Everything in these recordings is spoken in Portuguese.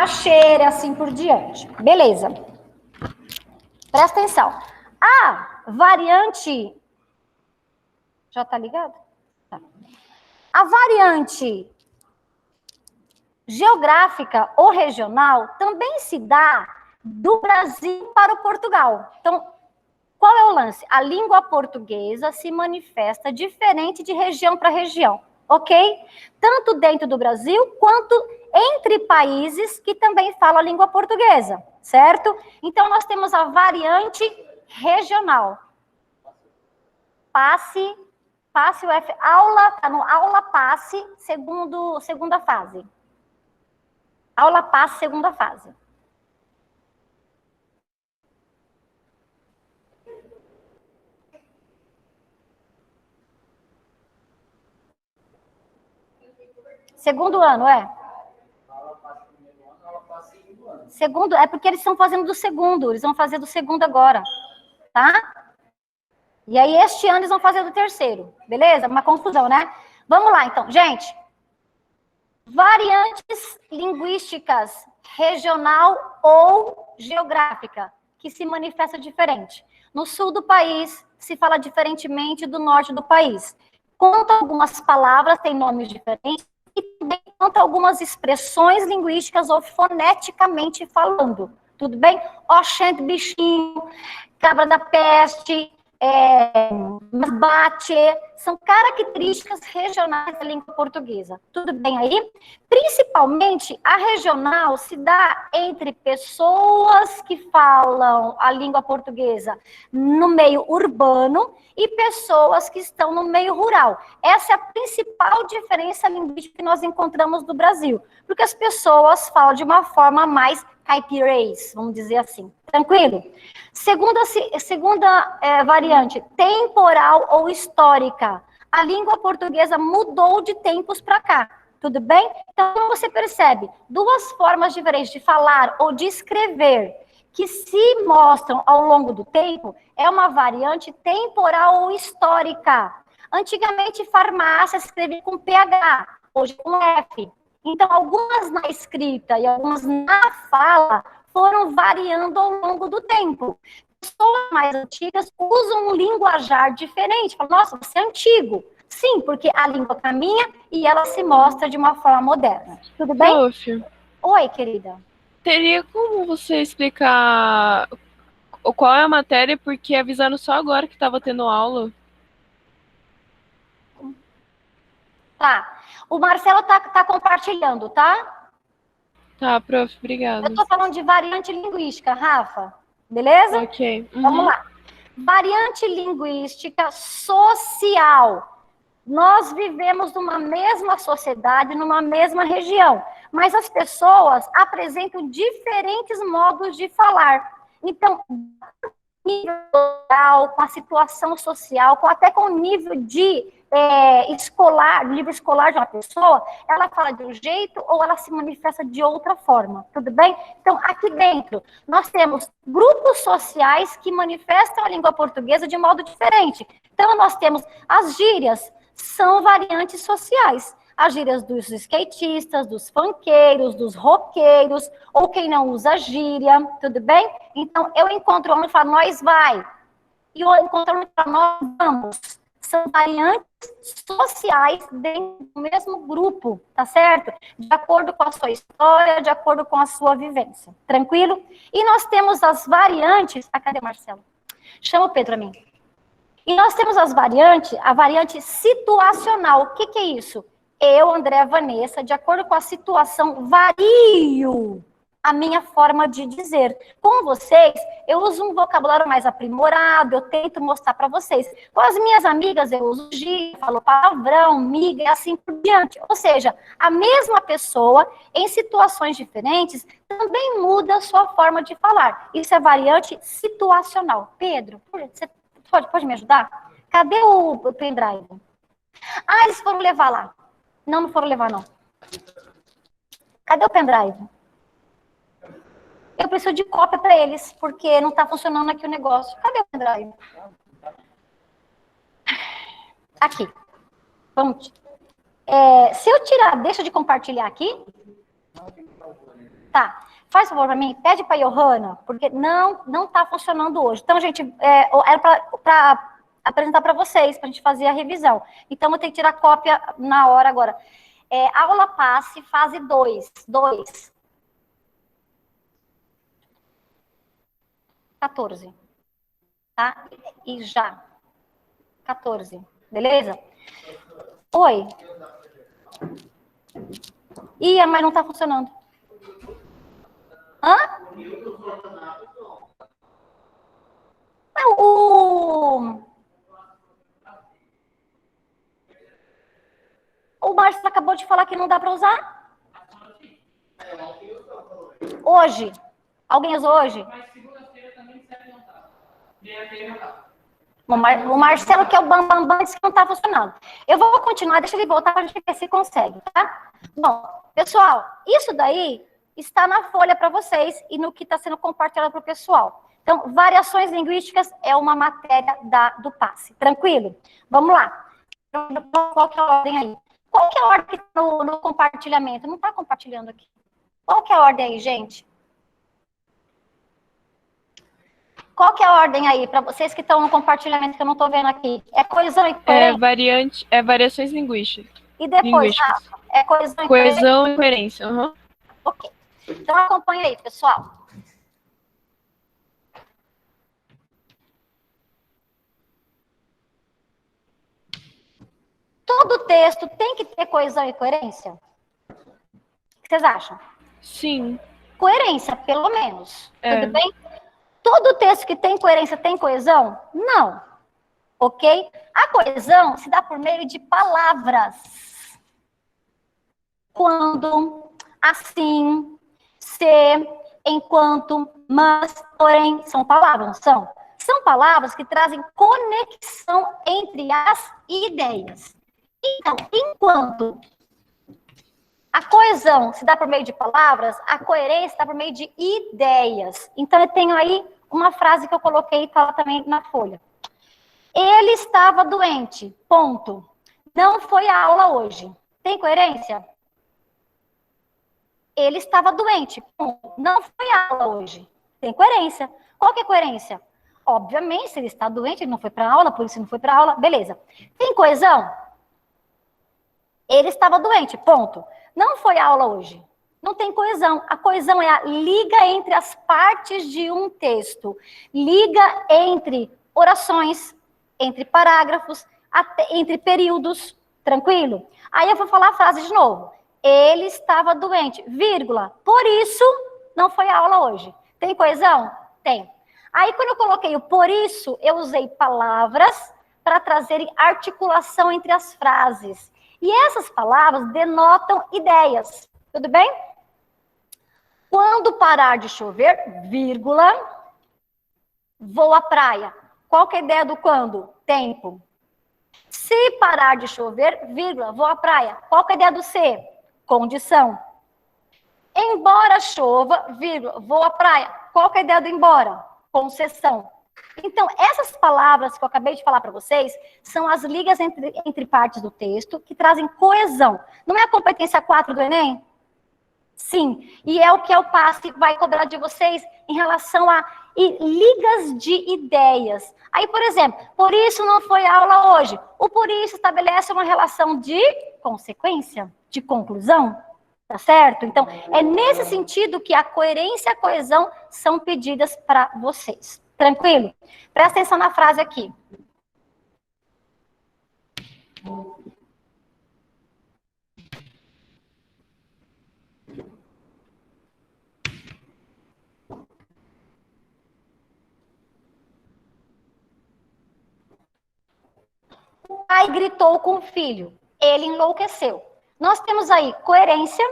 macaxeira, assim por diante. Beleza. Presta atenção. A variante... Já tá ligado? Tá. A variante geográfica ou regional também se dá do Brasil para o Portugal. Então, qual é o lance? A língua portuguesa se manifesta diferente de região para região, ok? Tanto dentro do Brasil, quanto entre países que também falam a língua portuguesa, certo? Então, nós temos a variante regional. Passe o F, aula, tá no aula passe, segunda fase. Aula passe, segunda fase. Segundo ano, é? Segundo, é porque eles estão fazendo do segundo, eles vão fazer do segundo agora, tá? E aí, este ano, eles vão fazer do terceiro, beleza? Uma confusão, né? Vamos lá, então. Gente, variantes linguísticas, regional ou geográfica, que se manifesta diferente. No sul do país, se fala diferentemente do norte do país. Conta algumas palavras, têm nomes diferentes, e também conta algumas expressões linguísticas ou foneticamente falando. Tudo bem? Oxente, bichinho, cabra da peste, bate, são características regionais da língua portuguesa. Tudo bem aí? Principalmente, a regional se dá entre pessoas que falam a língua portuguesa no meio urbano e pessoas que estão no meio rural. Essa é a principal diferença linguística que nós encontramos no Brasil, porque as pessoas falam de uma forma mais caipirês, vamos dizer assim. Tranquilo? Segunda variante, temporal ou histórica. A língua portuguesa mudou de tempos para cá, tudo bem? Então, você percebe duas formas diferentes de falar ou de escrever que se mostram ao longo do tempo, é uma variante temporal ou histórica. Antigamente, farmácia se escrevia com PH, hoje com F. Então, algumas na escrita e algumas na fala foram variando ao longo do tempo. Pessoas mais antigas usam um linguajar diferente. Falam, nossa, você é antigo. Sim, porque a língua caminha e ela se mostra de uma forma moderna. Tudo bem? Prof, Oi, querida. teria como você explicar qual é a matéria, porque avisaram só agora que estava tendo aula? Tá. O Marcelo tá compartilhando, tá? Tá, prof, obrigada. Eu tô falando de variante linguística, Rafa. Beleza? Ok. Uhum. Vamos lá. Variante linguística social. Nós vivemos numa mesma sociedade, numa mesma região, mas as pessoas apresentam diferentes modos de falar. Então, nível social, com a situação social, até com o nível de nível escolar de uma pessoa, ela fala de um jeito ou ela se manifesta de outra forma, tudo bem? Então, aqui dentro, nós temos grupos sociais que manifestam a língua portuguesa de modo diferente. Então, nós temos as gírias, são variantes sociais. As gírias dos skatistas, dos funkeiros, dos roqueiros, ou quem não usa gíria, tudo bem? Então, eu encontro um e falo, nós vai. E eu encontro um e falo, nós vamos. São variantes sociais dentro do mesmo grupo, tá certo? De acordo com a sua história, de acordo com a sua vivência. Tranquilo? E nós temos as variantes... Ah, cadê Marcelo? Chama o Pedro a mim. E nós temos a variante situacional. O que é isso? Eu, André, Vanessa, de acordo com a situação, vario a minha forma de dizer. Com vocês, eu uso um vocabulário mais aprimorado, eu tento mostrar para vocês. Com as minhas amigas, eu uso gíria, falo palavrão, miga e assim por diante. Ou seja, a mesma pessoa, em situações diferentes, também muda a sua forma de falar. Isso é variante situacional. Pedro, você pode me ajudar? Cadê o pendrive? Ah, eles foram levar lá. Não foram levar, não. Cadê o pendrive? Eu preciso de cópia para eles, porque não está funcionando aqui o negócio. Cadê o pendrive? Aqui. Vamos. Se eu tirar, deixa de compartilhar aqui. Tá. Faz favor para mim, pede para a Johanna, porque não tá funcionando hoje. Então, gente, era para apresentar para vocês, para a gente fazer a revisão. Então, eu tenho que tirar cópia na hora agora. Aula passe, fase 2. 14. Tá? E já. 14. Beleza? Oi. Mas não tá funcionando. Hã? O Márcio acabou de falar que não dá para usar. Hoje. Alguém usou hoje? Mas segunda-feira também serve não tá. O Marcelo, que é o bambambam, disse que não está funcionando. Eu vou continuar, deixa ele voltar para a gente ver se consegue, tá? Bom, pessoal, isso daí está na folha para vocês e no que está sendo compartilhado para o pessoal. Então, variações linguísticas é uma matéria do passe. Tranquilo? Vamos lá. Qual que é a ordem aí? Qual que é a ordem no compartilhamento? Não está compartilhando aqui. Qual que é a ordem aí, gente? Qual que é a ordem aí, para vocês que estão no compartilhamento que eu não estou vendo aqui? É coesão e coerência? Variações linguísticas. E depois, Rafa, é coesão e coerência? Coesão e coerência, uhum. Ok. Então, acompanha aí, pessoal. Todo texto tem que ter coesão e coerência? O que vocês acham? Sim. Coerência, pelo menos. Tudo bem? Todo texto que tem coerência tem coesão? Não. Ok? A coesão se dá por meio de palavras. Quando, assim, se, enquanto, mas, porém, são palavras, não são? São palavras que trazem conexão entre as ideias. Então, enquanto a coesão se dá por meio de palavras, a coerência se dá por meio de ideias. Então, eu tenho aí uma frase que eu coloquei e está lá também na folha. Ele estava doente, ponto. Não foi à aula hoje. Tem coerência? Ele estava doente, ponto. Não foi à aula hoje. Tem coerência. Qual que é a coerência? Obviamente, se ele está doente, ele não foi para a aula, por isso não foi para a aula, beleza. Tem coesão? Ele estava doente, ponto. Não foi à aula hoje. Não tem coesão. A coesão é a liga entre as partes de um texto. Liga entre orações, entre parágrafos, entre períodos. Tranquilo? Aí eu vou falar a frase de novo. Ele estava doente, vírgula. Por isso, não foi à aula hoje. Tem coesão? Tem. Aí, quando eu coloquei o por isso, eu usei palavras para trazerem articulação entre as frases. E essas palavras denotam ideias. Tudo bem? Quando parar de chover, vírgula, vou à praia. Qual que é a ideia do quando? Tempo. Se parar de chover, vírgula, vou à praia. Qual que é a ideia do se? Condição. Embora chova, vírgula, vou à praia. Qual que é a ideia do embora? Concessão. Então, essas palavras que eu acabei de falar para vocês são as ligas entre partes do texto que trazem coesão. Não é a competência 4 do Enem? Sim. E é o que o passe vai cobrar de vocês em relação a ligas de ideias. Aí, por exemplo, por isso não foi aula hoje. O por isso estabelece uma relação de consequência, de conclusão. Tá certo? Então, é nesse sentido que a coerência e a coesão são pedidas para vocês. Tranquilo? Presta atenção na frase aqui. O pai gritou com o filho. Ele enlouqueceu. Nós temos aí coerência.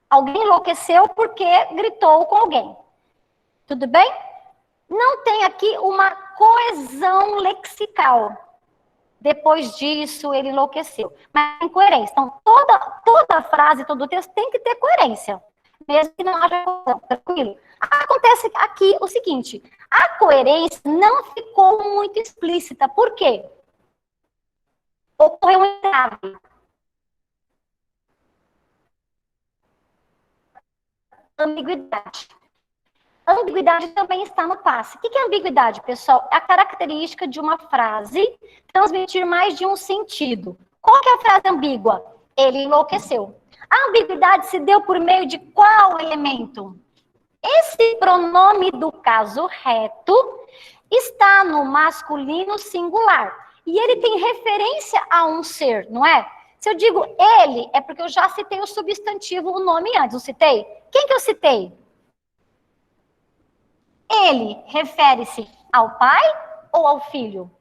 Alguém enlouqueceu porque gritou com alguém. Tudo bem? Não tem aqui uma coesão lexical. Depois disso, ele enlouqueceu. Mas tem coerência. Então, toda frase, todo texto tem que ter coerência. Mesmo que não haja coesão. Tranquilo? Acontece aqui o seguinte. A coerência não ficou muito explícita. Por quê? Ocorreu um entrave. ambiguidade. Ambiguidade também está no passe. O que é ambiguidade, pessoal? É a característica de uma frase transmitir mais de um sentido. Qual que é a frase ambígua? Ele enlouqueceu. A ambiguidade se deu por meio de qual elemento? Esse pronome do caso reto está no masculino singular. E ele tem referência a um ser, não é? Se eu digo ele, é porque eu já citei o substantivo, o nome antes. Eu citei? Quem que eu citei? Ele refere-se ao pai ou ao filho?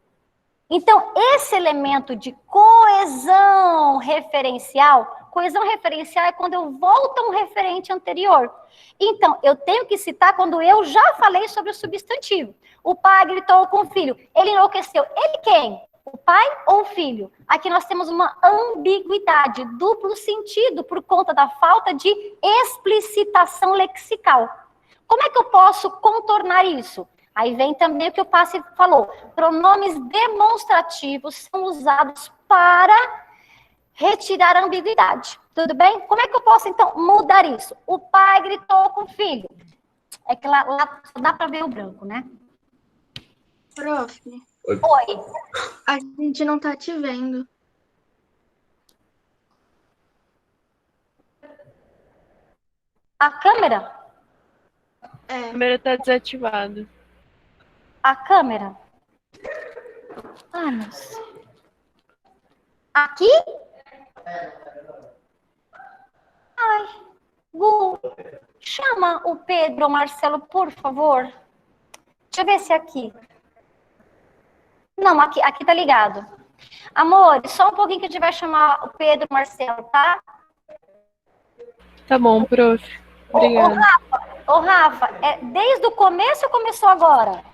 Então, esse elemento de coesão referencial é quando eu volto a um referente anterior. Então, eu tenho que citar quando eu já falei sobre o substantivo. O pai gritou com o filho, ele enlouqueceu. Ele quem? O pai ou o filho? Aqui nós temos uma ambiguidade, duplo sentido, por conta da falta de explicitação lexical. Como é que eu posso contornar isso? Aí vem também o que o passe falou. Pronomes demonstrativos são usados para retirar a ambiguidade. Tudo bem? Como é que eu posso, então, mudar isso? O pai gritou com o filho. É que lá dá para ver o branco, né? Prof. Oi. A gente não tá te vendo. A câmera? A câmera tá desativada. A câmera? Ai, nossa. Aqui? Ai, Gu, chama o Pedro ou Marcelo, por favor. Deixa eu ver se é aqui. Não, aqui tá ligado. Amor, só um pouquinho que a gente vai chamar o Pedro e o Marcelo, tá? Tá bom, prof. Obrigada. Ô, Rafa, desde o começo ou começou agora?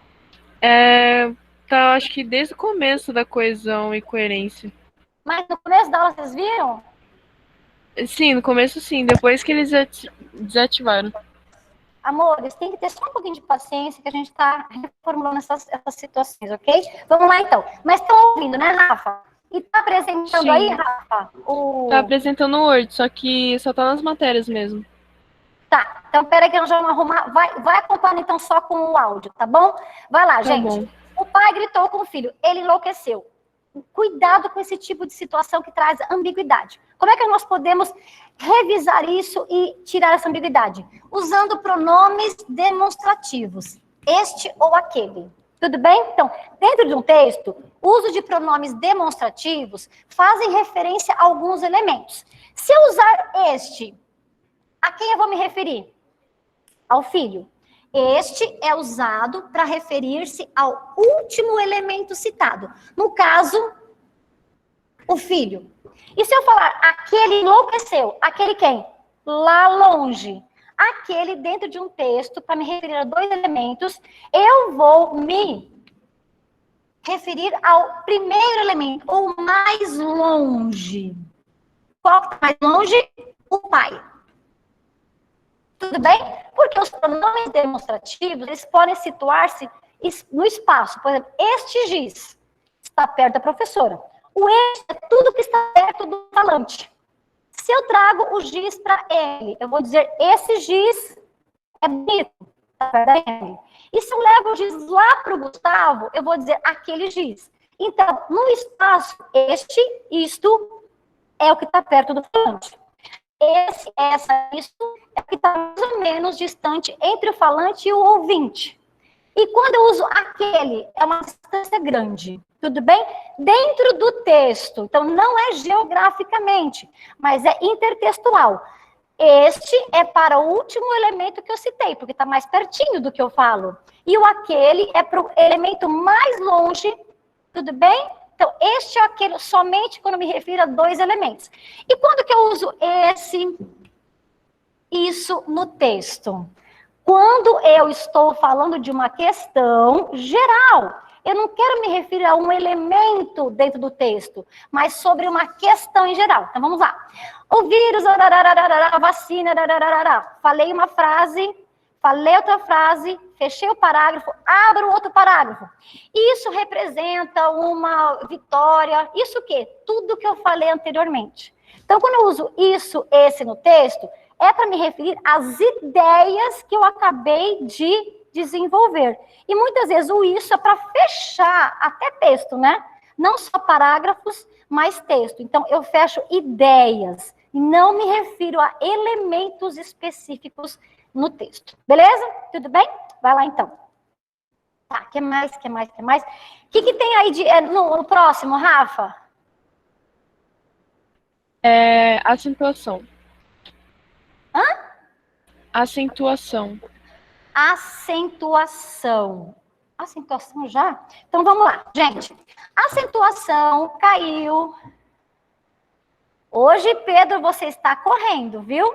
Tá, acho que desde o começo da coesão e coerência. Mas no começo da aula vocês viram? Sim, no começo sim, depois que eles desativaram. Amores, tem que ter só um pouquinho de paciência que a gente está reformulando essas situações, ok? Vamos lá, então. Mas estão ouvindo, né, Rafa? E tá apresentando Sim. aí, Rafa? Tá apresentando o Word, só que só tá nas matérias mesmo. Tá, então peraí que nós vamos arrumar. Vai acompanhando então só com o áudio, tá bom? Vai lá, gente. Bom. O pai gritou com o filho, ele enlouqueceu. Cuidado com esse tipo de situação que traz ambiguidade. Como é que nós podemos revisar isso e tirar essa ambiguidade? Usando pronomes demonstrativos. Este ou aquele. Tudo bem? Então, dentro de um texto, o uso de pronomes demonstrativos fazem referência a alguns elementos. Se eu usar este, a quem eu vou me referir? Ao filho. Este é usado para referir-se ao último elemento citado. No caso, o filho. E se eu falar, aquele enlouqueceu, aquele quem? Lá longe. Aquele dentro de um texto, para me referir a dois elementos, eu vou me referir ao primeiro elemento, ou mais longe. Qual que está mais longe? O pai. Tudo bem? Porque os pronomes demonstrativos, eles podem situar-se no espaço. Por exemplo, este giz está perto da professora. O este é tudo que está perto do falante. Se eu trago o giz para ele, eu vou dizer, esse giz é bonito, está perto da ele. E se eu levo o giz lá para o Gustavo, eu vou dizer, aquele giz. Então, no espaço, isto é o que está perto do falante. Isso é o que está mais ou menos distante entre o falante e o ouvinte. E quando eu uso aquele, é uma distância grande, tudo bem? Dentro do texto, então não é geograficamente, mas é intertextual. Este é para o último elemento que eu citei, porque está mais pertinho do que eu falo. E o aquele é para o elemento mais longe, tudo bem? Então, este é aquele somente quando me refiro a dois elementos. E quando que eu uso isso no texto? Quando eu estou falando de uma questão geral. Eu não quero me referir a um elemento dentro do texto, mas sobre uma questão em geral. Então, vamos lá. O vírus, a vacina, falei uma frase, falei outra frase, fechei o parágrafo, abro outro parágrafo. Isso representa uma vitória. Isso o quê? Tudo que eu falei anteriormente. Então, quando eu uso isso, esse no texto, é para me referir às ideias que eu acabei de desenvolver. E muitas vezes o isso é para fechar até texto, né? Não só parágrafos, mas texto. Então, eu fecho ideias e não me refiro a elementos específicos no texto. Beleza? Tudo bem? Vai lá, então. Tá, que mais? O que tem aí no próximo, Rafa? Acentuação. Hã? Acentuação. Acentuação. Acentuação já? Então, vamos lá, gente. Acentuação caiu. Hoje, Pedro, você está correndo, viu?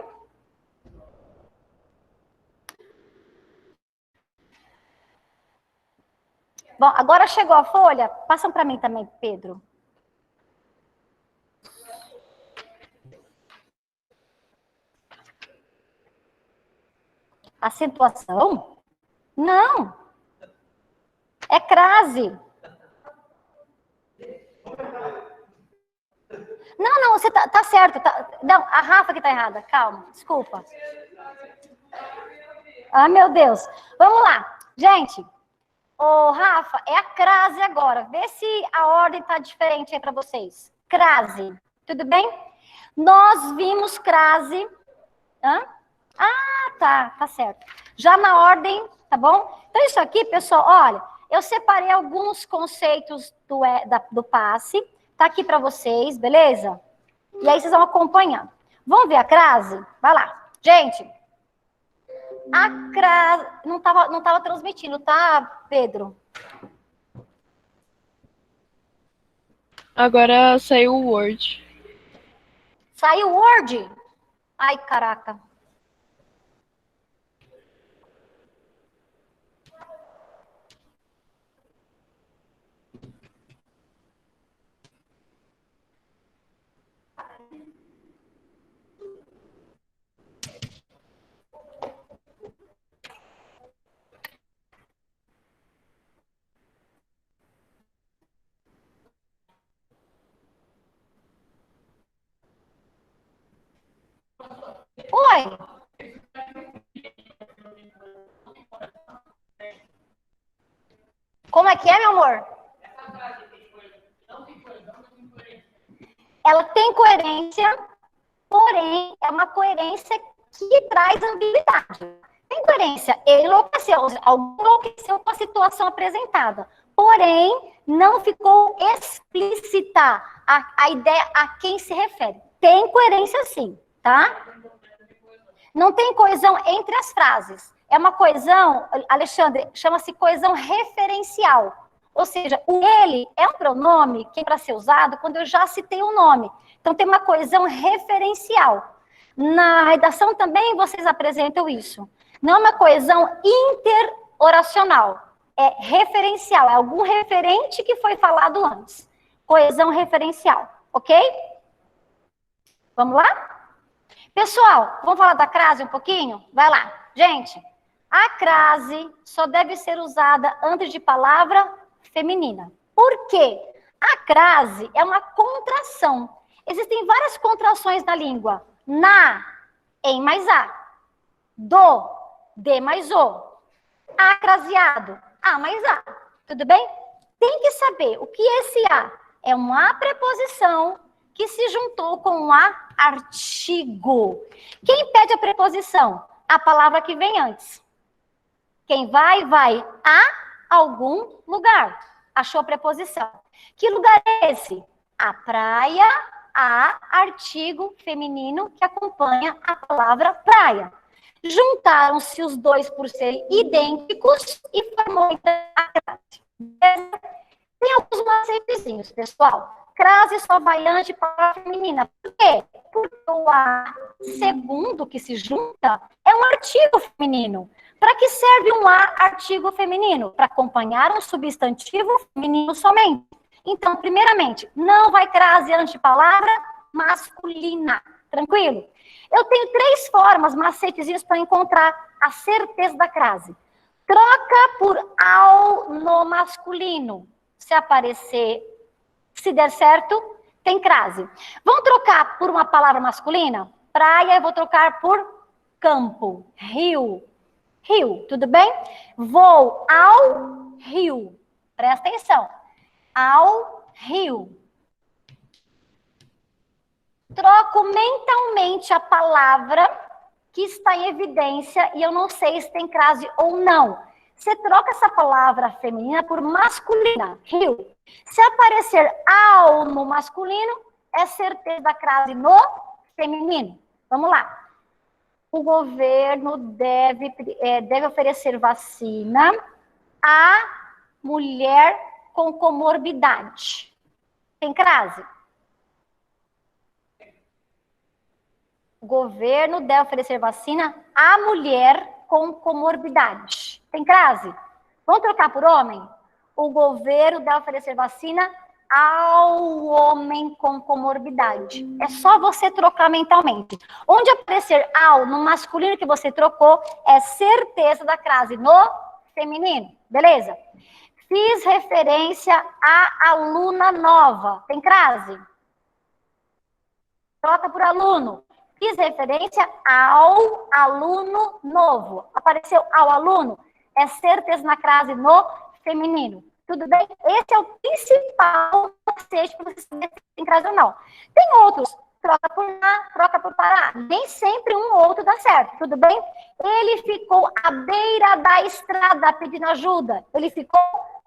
Bom, agora chegou a folha. Passam para mim também, Pedro. Acentuação? Não. É crase. Não, você tá certo. Não, a Rafa que tá errada. Calma, desculpa. Ah, meu Deus. Vamos lá. Gente, Rafa, é a crase agora. Vê se a ordem tá diferente aí para vocês. Crase. Tudo bem? Nós vimos crase. Hã? Ah, tá certo. Já na ordem, tá bom? Então, isso aqui, pessoal, olha, eu separei alguns conceitos do passe, tá aqui para vocês, beleza? E aí vocês vão acompanhando. Vamos ver a crase? Vai lá. Gente, a crase... Não tava transmitindo, tá, Pedro? Agora saiu o Word. Saiu o Word? Ai, caraca. Oi. Como é que é, meu amor? Ela tem coerência, porém, é uma coerência que traz ambiguidade. Tem coerência, ele enlouqueceu com a situação apresentada. Porém, não ficou explícita a ideia a quem se refere. Tem coerência sim, tá? Não tem coesão entre as frases. É uma coesão, Alexandre, chama-se coesão referencial. Ou seja, o ele é um pronome que é para ser usado quando eu já citei o nome. Então, tem uma coesão referencial. Na redação também vocês apresentam isso. Não é uma coesão interoracional. É referencial. É algum referente que foi falado antes. Coesão referencial. Ok? Vamos lá? Pessoal, vamos falar da crase um pouquinho? Vai lá. Gente, a crase só deve ser usada antes de palavra feminina. Por quê? A crase é uma contração. Existem várias contrações na língua. Na, em mais a. Do, de mais o. Acraseado, a mais a. Tudo bem? Tem que saber o que é esse a. É uma preposição que se juntou com um artigo. Quem pede a preposição? A palavra que vem antes. Quem vai a algum lugar. Achou a preposição. Que lugar é esse? A praia, a artigo feminino que acompanha a palavra praia. Juntaram-se os dois por serem idênticos e formou a crase. Tem alguns macetezinhos, pessoal. Crase só vai antes de palavra feminina. Por quê? Porque o a segundo que se junta é um artigo feminino. Para que serve um a artigo feminino? Para acompanhar um substantivo feminino somente. Então, primeiramente, não vai crase antes de palavra masculina. Tranquilo? Eu tenho 3 formas, macetezinhos, para encontrar a certeza da crase. Troca por ao no masculino. Se aparecer, se der certo, tem crase. Vamos trocar por uma palavra masculina? Praia, eu vou trocar por campo, rio, rio, tudo bem? Vou ao rio, presta atenção, ao rio. Troco mentalmente a palavra que está em evidência e eu não sei se tem crase ou não. Você troca essa palavra feminina por masculina, rio. Se aparecer ao no masculino, é certeza da crase no feminino. Vamos lá. O governo deve oferecer vacina à mulher com comorbidade. Tem crase? O governo deve oferecer vacina à mulher com comorbidade. Tem crase? Vamos trocar por homem? O governo deve oferecer vacina ao homem com comorbidade. É só você trocar mentalmente. Onde aparecer ao no masculino que você trocou, é certeza da crase no feminino. Beleza? Fiz referência à aluna nova. Tem crase? Troca por aluno. Fiz referência ao aluno novo. Apareceu ao aluno, é certeza na crase no feminino. Tudo bem? Esse é o principal macete para você saber se tem crase ou não. Tem outros, troca por na, troca por para. Nem sempre um ou outro dá certo, tudo bem? Ele ficou à beira da estrada pedindo ajuda. Ele ficou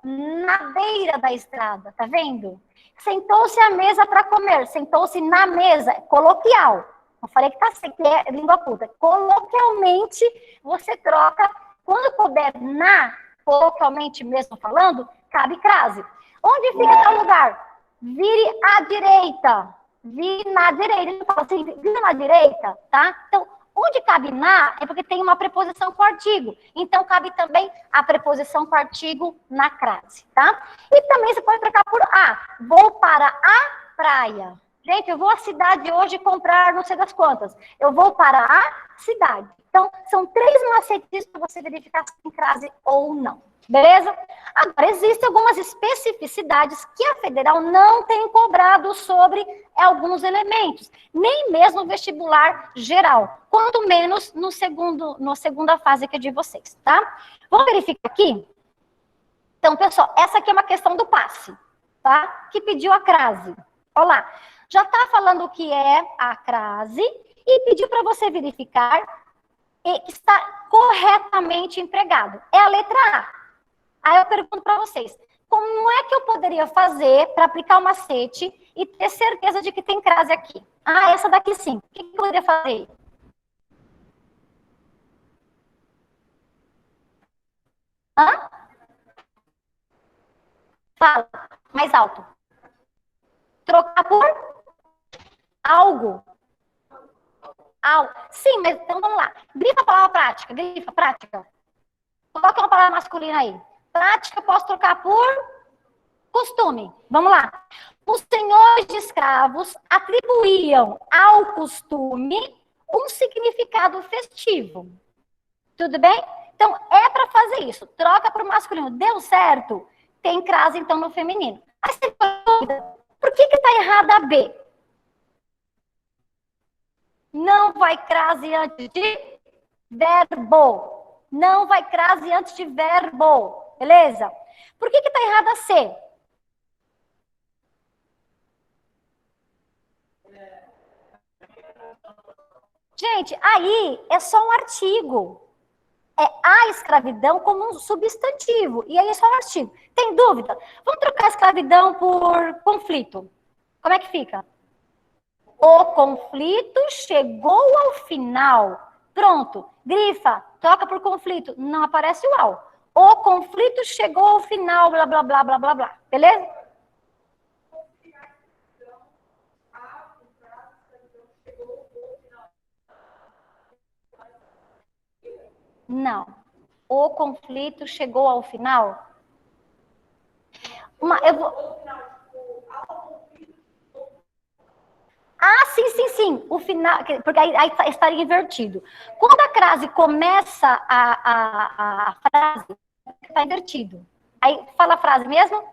na beira da estrada, tá vendo? Sentou-se à mesa para comer, sentou-se na mesa, coloquial. Eu falei que tá assim, que é língua culta. Coloquialmente, você troca, quando puder na, coloquialmente mesmo falando, cabe crase. Onde fica tal lugar? Vire à direita. Vire na direita. Ele fala assim, vire na direita, tá? Então, onde cabe na, é porque tem uma preposição com artigo. Então, cabe também a preposição com artigo na crase, tá? E também você pode trocar por a. Vou para a praia. Gente, eu vou à cidade hoje comprar não sei das quantas. Eu vou para a cidade. Então, são 3 macetes para você verificar se tem crase ou não. Beleza? Agora, existem algumas especificidades que a federal não tem cobrado sobre alguns elementos. Nem mesmo no vestibular geral. Quanto menos na segunda fase que é de vocês, tá? Vamos verificar aqui? Então, pessoal, essa aqui é uma questão do passe, tá? Que pediu a crase. Olha lá. Já está falando o que é a crase e pediu para você verificar que está corretamente empregado. É a letra A. Aí eu pergunto para vocês, como é que eu poderia fazer para aplicar o macete e ter certeza de que tem crase aqui? Ah, essa daqui sim. O que eu poderia fazer? Hã? Fala, mais alto. Trocar por algo. Algo. Sim, mas então vamos lá. Grifa a palavra prática. Grifa, prática. Coloca uma palavra masculina aí. Prática, posso trocar por costume. Vamos lá. Os senhores de escravos atribuíam ao costume um significado festivo. Tudo bem? Então, é para fazer isso. Troca para o masculino. Deu certo? Tem crase, então, no feminino. Aí você tem dúvida. Por que está errada a B? Não vai crase antes de verbo. Não vai crase antes de verbo. Beleza? Por que está errada a C? Gente, aí é só um artigo. É a escravidão como um substantivo. E aí é só um artigo. Tem dúvida? Vamos trocar a escravidão por conflito. Como é que fica? O conflito chegou ao final. Pronto. Grifa, troca por conflito. Não aparece o ao. O conflito chegou ao final, blá, blá, blá, blá, blá, blá. Beleza? Não. O conflito chegou ao final? Eu vou... Ah, sim. O final, porque aí estaria invertido. Quando a crase começa a frase, está invertido. Aí fala a frase mesmo?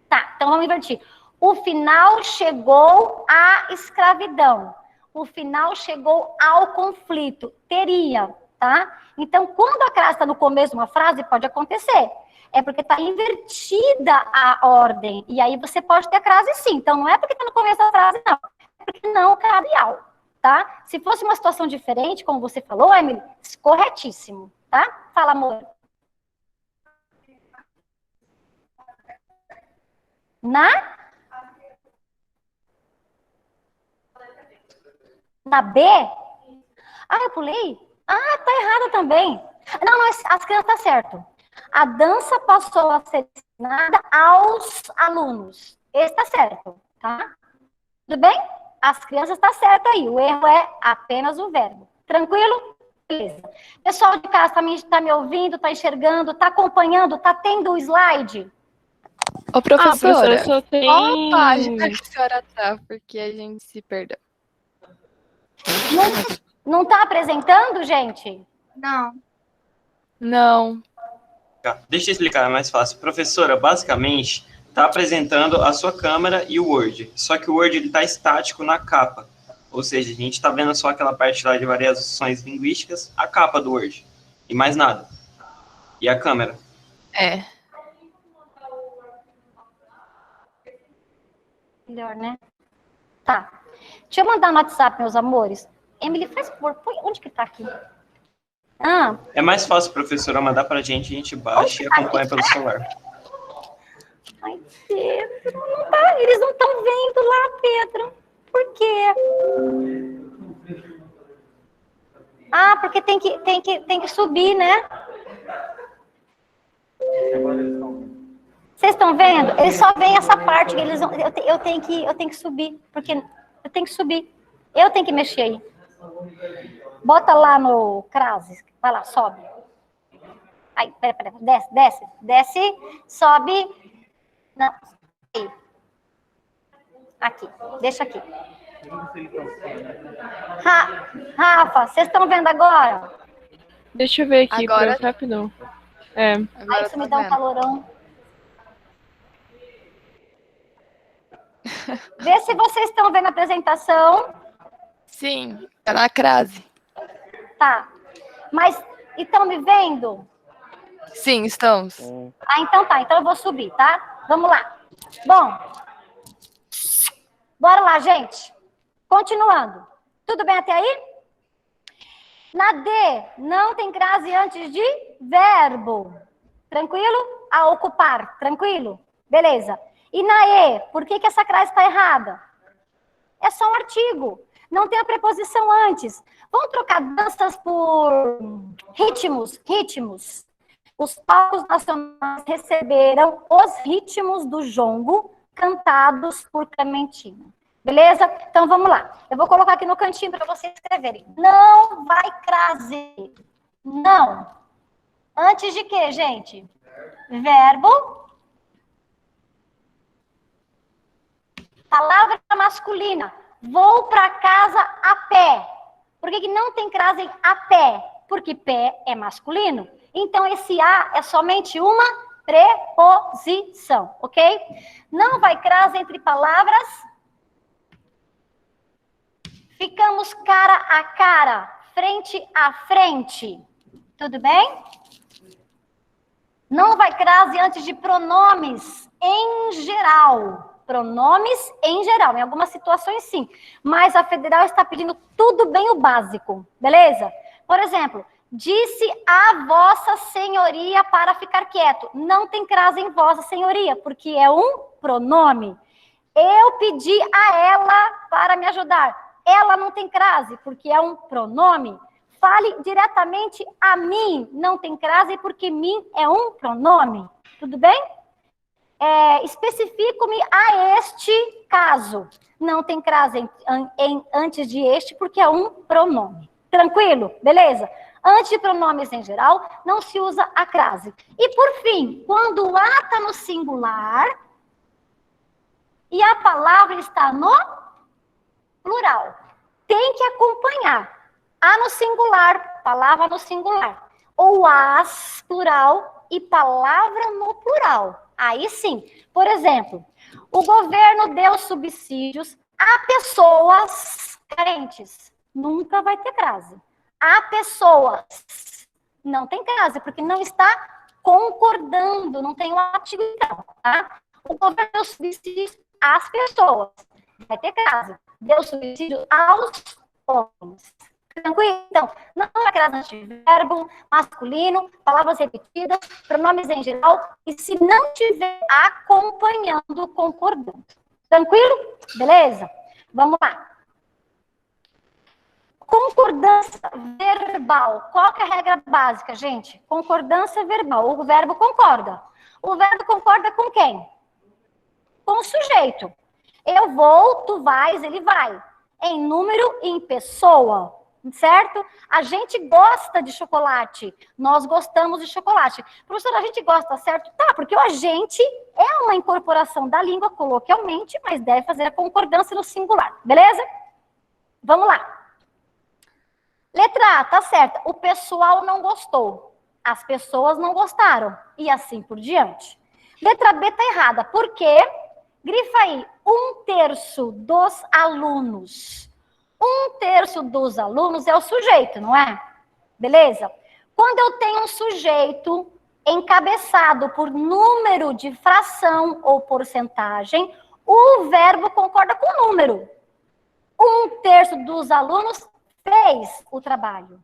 Tá, então vamos invertir. O final chegou à escravidão. O final chegou ao conflito. Teria, tá? Então, quando a crase está no começo de uma frase, pode acontecer. É porque está invertida a ordem. E aí você pode ter a crase sim. Então, não é porque está no começo da frase, não. É porque não cabe ao, tá? Se fosse uma situação diferente, como você falou, Emily, corretíssimo, tá? Fala, amor. Na B? Ah, eu pulei? Ah, tá errada também. Não, as crianças tá certo. A dança passou a ser ensinada aos alunos. Esse tá certo, tá? Tudo bem? As crianças tá certo aí. O erro é apenas o verbo. Tranquilo? Beleza. Pessoal de casa tá me ouvindo, tá enxergando, tá acompanhando, tá tendo o slide? Ô, professora, só tem... qual página que a senhora tá? Porque a gente se perdeu. Não tá apresentando, gente? Não. Não. Deixa eu explicar, é mais fácil. Professora, basicamente, está apresentando a sua câmera e o Word. Só que o Word está estático na capa. Ou seja, a gente está vendo só aquela parte lá de variações linguísticas, a capa do Word. E mais nada. E a câmera. É. Melhor, né? Tá. Deixa eu mandar no WhatsApp, meus amores. Emily, faz por... Onde que tá aqui? Ah, É mais fácil, professora, mandar para a gente baixa e acompanha pelo celular. ai, Pedro, não tá, eles não estão vendo lá, Pedro. Por quê? Ah, porque tem que subir, né? Vocês estão vendo? Eles só veem essa parte. Eles vão, eu tenho que subir, porque eu tenho que subir. Eu tenho que mexer aí. Bota lá no crase. Vai lá, sobe. Aí, pera. Desce, sobe. Não. Aí. Aqui, deixa aqui. Rafa, vocês estão vendo agora? Deixa eu ver aqui, Agora... prof, rapidão. É. Agora Ai, isso me tá dá um vendo. calorão. Vê se vocês estão vendo a apresentação. Sim, tá na crase. Tá. Mas estão me vendo? Sim, estamos. Ah, então tá. Então eu vou subir, tá? Vamos lá. Bom. Bora lá, gente. Continuando. Tudo bem até aí? Na D, não tem crase antes de verbo. Tranquilo? A ocupar. Tranquilo? Beleza. E na E, por que essa crase está errada? É só um artigo. Não tem a preposição antes. Vamos trocar danças por ritmos. Ritmos. Os palcos nacionais receberam os ritmos do jongo cantados por Clementina. Beleza? Então vamos lá. Eu vou colocar aqui no cantinho para vocês escreverem. Não vai crase. Não. Antes de quê, gente? Verbo. Palavra masculina. Vou para casa a pé. Por que não tem crase em a pé? Porque pé é masculino. Então, esse a é somente uma preposição, ok? Não vai crase entre palavras. Ficamos cara a cara, frente a frente. Tudo bem? Não vai crase antes de pronomes em geral. Pronomes em geral, em algumas situações sim. Mas a federal está pedindo tudo bem o básico, beleza? Por exemplo, disse a vossa senhoria para ficar quieto. Não tem crase em vossa senhoria, porque é um pronome. Eu pedi a ela para me ajudar. Ela não tem crase, porque é um pronome. Fale diretamente a mim. Não tem crase, porque mim é um pronome. Tudo bem? Especifico-me a este caso. Não tem crase antes de este, porque é um pronome. Tranquilo? Beleza? Antes de pronomes em geral, não se usa a crase. E por fim, quando o a está no singular e a palavra está no plural, tem que acompanhar. A no singular, palavra no singular. Ou as, plural, e palavra no plural. Aí sim. Por exemplo, o governo deu subsídios a pessoas carentes, nunca vai ter crase. Há pessoas, não tem crase, porque não está concordando, não tem um artigo então, tá? O governo deu subsídios às pessoas, vai ter crase. Deu subsídio aos homens. Tranquilo? Então, não é crase antiverbo, masculino, palavras repetidas, pronomes em geral, e se não tiver acompanhando, concordando. Tranquilo? Beleza? Vamos lá. Concordância verbal. Qual que é a regra básica, gente? Concordância verbal. O verbo concorda. O verbo concorda com quem? Com o sujeito. Eu vou, tu vais, ele vai. Em número e em pessoa. Certo? A gente gosta de chocolate. Nós gostamos de chocolate. Professora, a gente gosta, certo? Tá, porque o agente é uma incorporação da língua coloquialmente, mas deve fazer a concordância no singular. Beleza? Vamos lá. Letra A, tá certa. O pessoal não gostou. As pessoas não gostaram. E assim por diante. Letra B tá errada. Por quê? Grifa aí. 1/3 dos alunos. 1/3 dos alunos é o sujeito, não é? Beleza? Quando eu tenho um sujeito encabeçado por número de fração ou porcentagem, o verbo concorda com o número. 1/3 dos alunos fez o trabalho.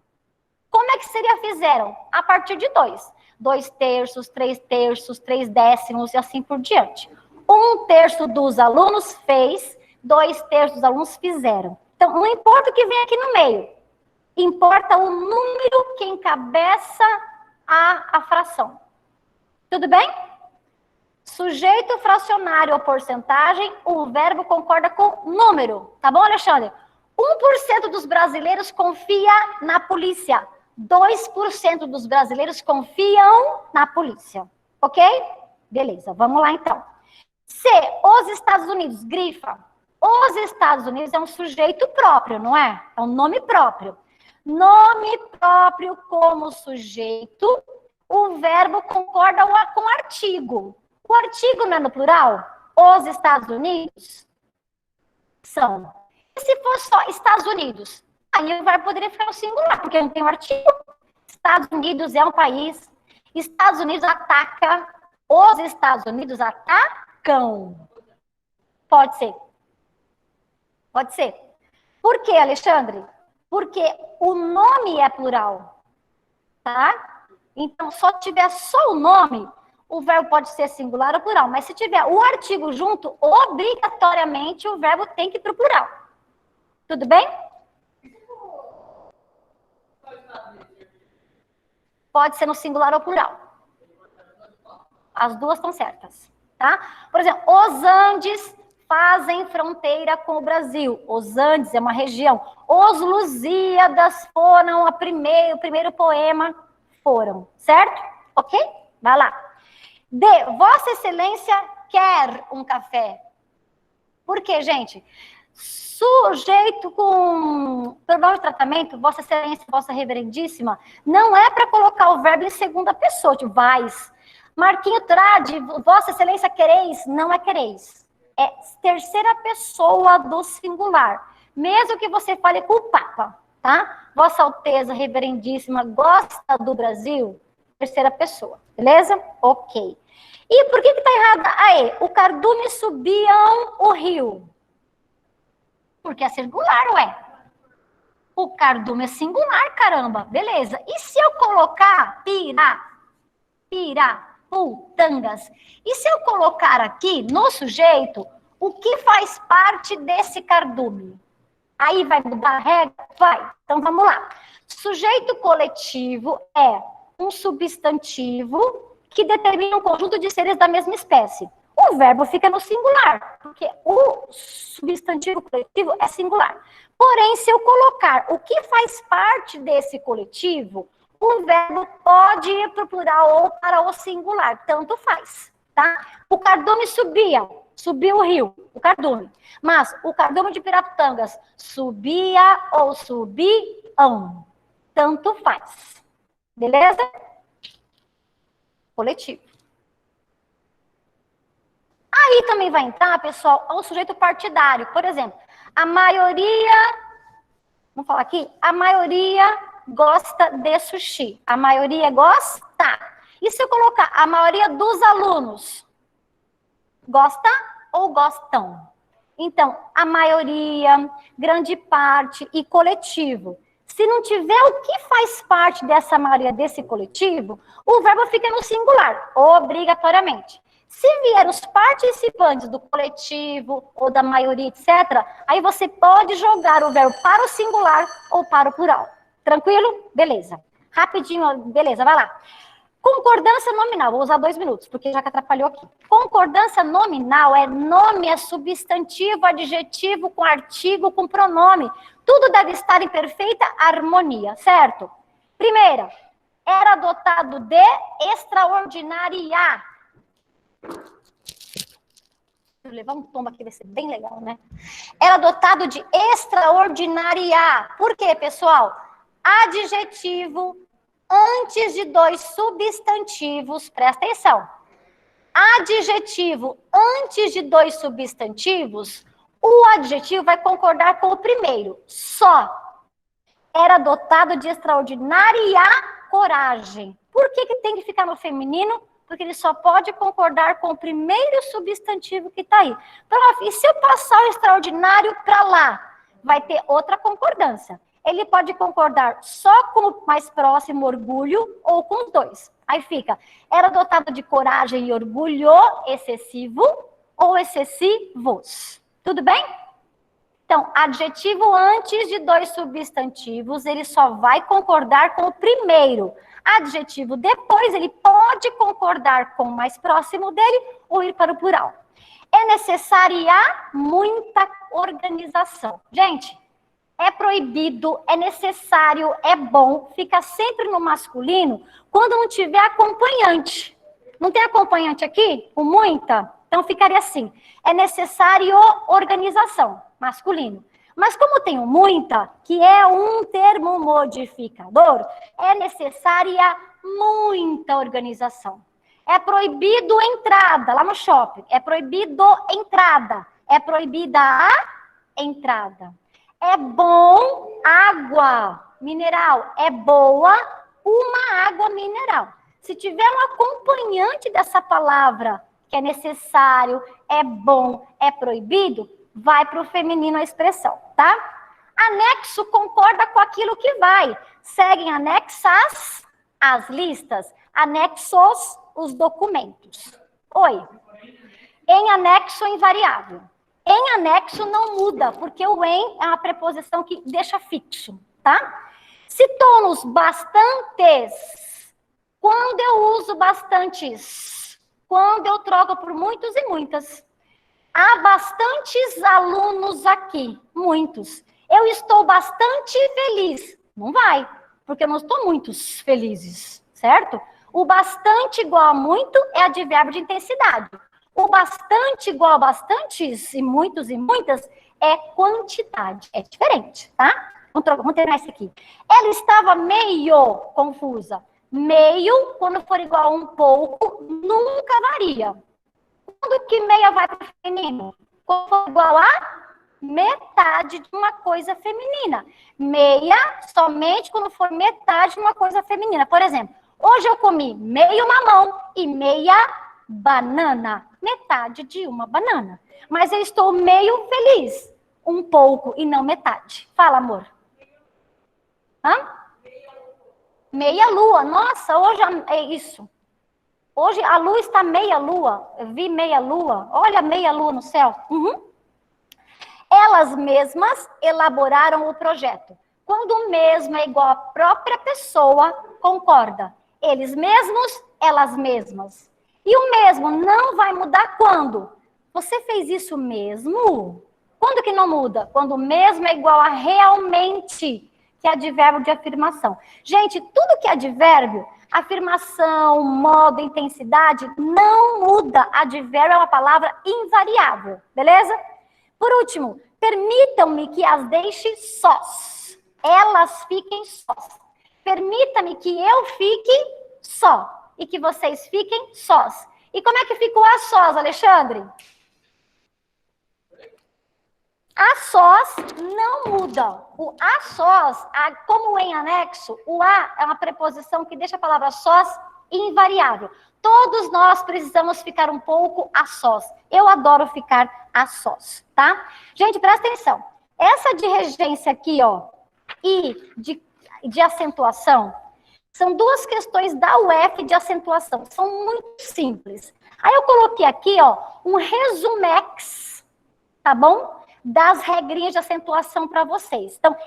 Como é que seria fizeram? A partir de 2. 2/3, 3/3, 3/10 e assim por diante. 1/3 dos alunos fez, 2/3 dos alunos fizeram. Então, não importa o que vem aqui no meio. Importa o número que encabeça a fração. Tudo bem? Sujeito, fracionário ou porcentagem, o verbo concorda com número. Tá bom, Alexandre? 1% dos brasileiros confia na polícia. 2% dos brasileiros confiam na polícia. Ok? Beleza, vamos lá então. C, os Estados Unidos, grifa. Os Estados Unidos é um sujeito próprio, não é? É um nome próprio. Nome próprio como sujeito, o verbo concorda com o artigo. O artigo não é no plural? Os Estados Unidos são. E se for só Estados Unidos? Aí o verbo poderia ficar no singular, porque não tem um artigo. Estados Unidos é um país. Estados Unidos ataca. Os Estados Unidos atacam. Pode ser. Pode ser. Por quê, Alexandre? Porque o nome é plural. Tá? Então, só tiver só o nome, o verbo pode ser singular ou plural. Mas se tiver o artigo junto, obrigatoriamente o verbo tem que ir para o plural. Tudo bem? Pode ser no singular ou plural. As duas estão certas. Tá? Por exemplo, os Andes fazem fronteira com o Brasil. Os Andes é uma região. Os Lusíadas foram o primeiro poema. Foram, certo? Ok? Vai lá. D, Vossa Excelência quer um café. Por quê, gente? Sujeito com pronome de tratamento, Vossa Excelência, Vossa Reverendíssima, não é para colocar o verbo em segunda pessoa, tipo, vais. Marquinho trade, Vossa Excelência quereis, não é quereis. É terceira pessoa do singular. Mesmo que você fale com o Papa, tá? Vossa Alteza Reverendíssima gosta do Brasil? Terceira pessoa, beleza? Ok. E por que tá errada a E? O cardume subiam o rio. Porque é singular, ué. O cardume é singular, caramba. Beleza. E se eu colocar piraputangas? E se eu colocar aqui no sujeito o que faz parte desse cardume? Aí vai mudar a regra? Vai. Então vamos lá. Sujeito coletivo é um substantivo que determina um conjunto de seres da mesma espécie. O verbo fica no singular, porque o substantivo coletivo é singular. Porém, se eu colocar o que faz parte desse coletivo, o verbo pode ir para o plural ou para o singular, tanto faz, tá? O cardume subiu o rio, o cardume. Mas o cardume de Piraputangas subia ou subiam, tanto faz. Beleza? Coletivo. Aí também vai entrar, pessoal, o sujeito partidário. Por exemplo, a maioria Vamos falar aqui? A maioria gosta de sushi. A maioria gosta. E se eu colocar a maioria dos alunos? Gosta ou gostam? Então, a maioria, grande parte e coletivo. Se não tiver o que faz parte dessa maioria desse coletivo, o verbo fica no singular, obrigatoriamente. Se vier os participantes do coletivo ou da maioria, etc., aí você pode jogar o verbo para o singular ou para o plural. Tranquilo? Beleza. Rapidinho, beleza, vai lá. Concordância nominal, vou usar 2 minutos, porque já que atrapalhou aqui. Concordância nominal é nome, é substantivo, adjetivo, com artigo, com pronome. Tudo deve estar em perfeita harmonia, certo? Primeira, era dotado de extraordinária. Vou levar um tombo aqui, vai ser bem legal, né? Era dotado de extraordinária. Por quê, pessoal? Adjetivo antes de 2 substantivos, presta atenção. Adjetivo antes de 2 substantivos, o adjetivo vai concordar com o primeiro. Só. Era dotado de extraordinária coragem. Por que tem que ficar no feminino? Porque ele só pode concordar com o primeiro substantivo que está aí. Prof, e se eu passar o extraordinário para lá? Vai ter outra concordância. Ele pode concordar só com o mais próximo orgulho ou com os 2. Aí fica, era dotado de coragem e orgulho excessivo ou excessivos. Tudo bem? Então, adjetivo antes de 2 substantivos, ele só vai concordar com o primeiro. Adjetivo depois, ele pode concordar com o mais próximo dele ou ir para o plural. É necessária muita organização. Gente, é proibido, é necessário, é bom, fica sempre no masculino quando não tiver acompanhante. Não tem acompanhante aqui? Com muita? Então ficaria assim. É necessário organização, masculino. Mas como tem o muita, que é um termo modificador, é necessária muita organização. É proibido entrada, lá no shopping. É proibido entrada. É proibida a entrada. É bom água mineral. É boa uma água mineral. Se tiver um acompanhante dessa palavra, que é necessário, é bom, é proibido, vai para o feminino a expressão, tá? Anexo concorda com aquilo que vai. Seguem anexas as listas. Anexos os documentos. Oi. Em anexo invariável. Em anexo não muda, porque o em é uma preposição que deixa fixo, tá? Citamos bastantes. Quando eu uso bastantes? Quando eu troco por muitos e muitas. Há bastantes alunos aqui, muitos. Eu estou bastante feliz. Não vai, porque eu não estou muitos felizes, certo? O bastante igual a muito é advérbio de intensidade. O bastante igual a bastantes e muitas é quantidade. É diferente, tá? Vamos terminar isso aqui. Ela estava meio confusa. Meio, quando for igual a um pouco, nunca varia. Quando que meia vai para o feminino? Quando for igual a metade de uma coisa feminina. Meia somente quando for metade de uma coisa feminina. Por exemplo, hoje eu comi meio mamão e meia banana. Metade de uma banana. Mas eu estou meio feliz. Um pouco e não metade. Fala, amor. Hã? Meia lua. Nossa, hoje é isso. Hoje a lua está meia lua. Eu vi meia lua. Olha meia lua no céu. Elas mesmas elaboraram o projeto. Quando o mesmo é igual à própria pessoa, concorda. Eles mesmos, elas mesmas. E o mesmo não vai mudar quando? Você fez isso mesmo? Quando que não muda? Quando o mesmo é igual a realmente, que é advérbio de afirmação. Gente, tudo que é advérbio, afirmação, modo, intensidade, não muda. Advérbio é uma palavra invariável, beleza? Por último, permitam-me que as deixe sós. Elas fiquem sós. Permita-me que eu fique só. E que vocês fiquem sós. E como é que ficou a sós, Alexandre? A sós não muda. O a sós, como em anexo, o a é uma preposição que deixa a palavra sós invariável. Todos nós precisamos ficar um pouco a sós. Eu adoro ficar a sós, tá? Gente, presta atenção. Essa de regência aqui, ó, e de acentuação, são duas questões da UF de acentuação. São muito simples. Aí eu coloquei aqui, ó, um resumex, tá bom? Das regrinhas de acentuação para vocês. Então,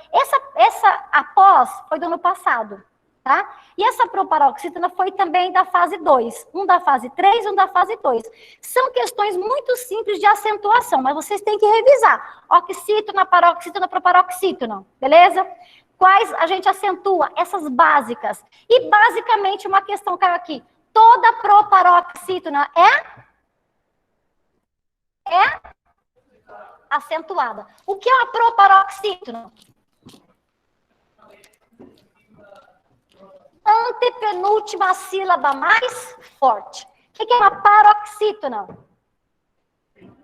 essa após foi do ano passado, tá? E essa proparoxítona foi também da fase 2. Um da fase 3 e um da fase 2. São questões muito simples de acentuação, mas vocês têm que revisar. Oxítona, paroxítona, proparoxítona, beleza? Quais a gente acentua? Essas básicas. E, basicamente, uma questão caiu aqui. Toda proparoxítona é acentuada. O que é uma proparoxítona? Antepenúltima sílaba mais forte. O que é uma paroxítona?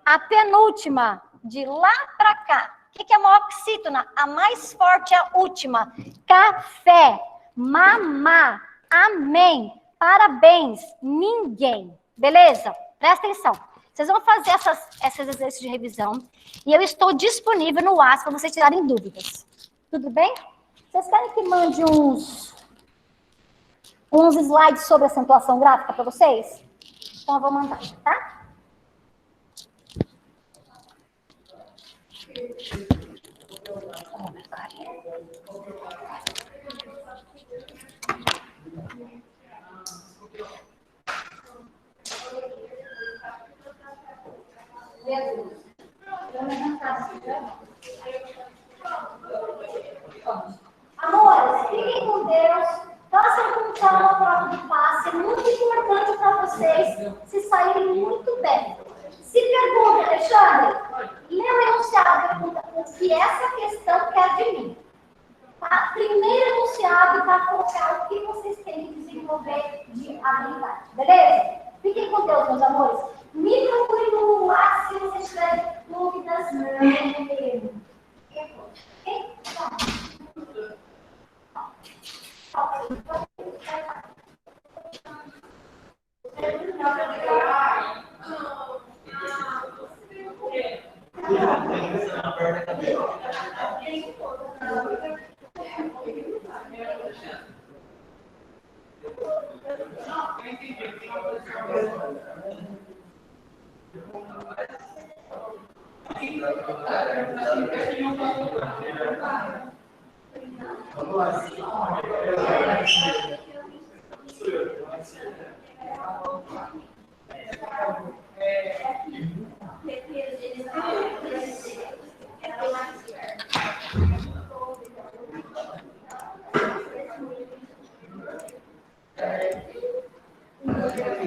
A penúltima, de lá para cá. O que é uma oxítona? A mais forte, a última. Café, mamá, amém, parabéns, ninguém. Beleza? Presta atenção. Vocês vão fazer esses exercícios de revisão e eu estou disponível no WhatsApp para vocês tirarem dúvidas. Tudo bem? Vocês querem que mande uns slides sobre acentuação gráfica para vocês? Então eu vou mandar, tá? Amores, fiquem com Deus. Façam com calma a prova de passe. É muito importante para vocês se saírem muito bem. Se pergunta, Alexandre, lê o enunciado, pergunta o que essa questão quer de mim. A primeira enunciado vai colocar o que vocês têm que desenvolver de habilidade. Beleza? Fiquem com Deus, meus amores. Me procure no WhatsApp se vocês tiverem dúvidas.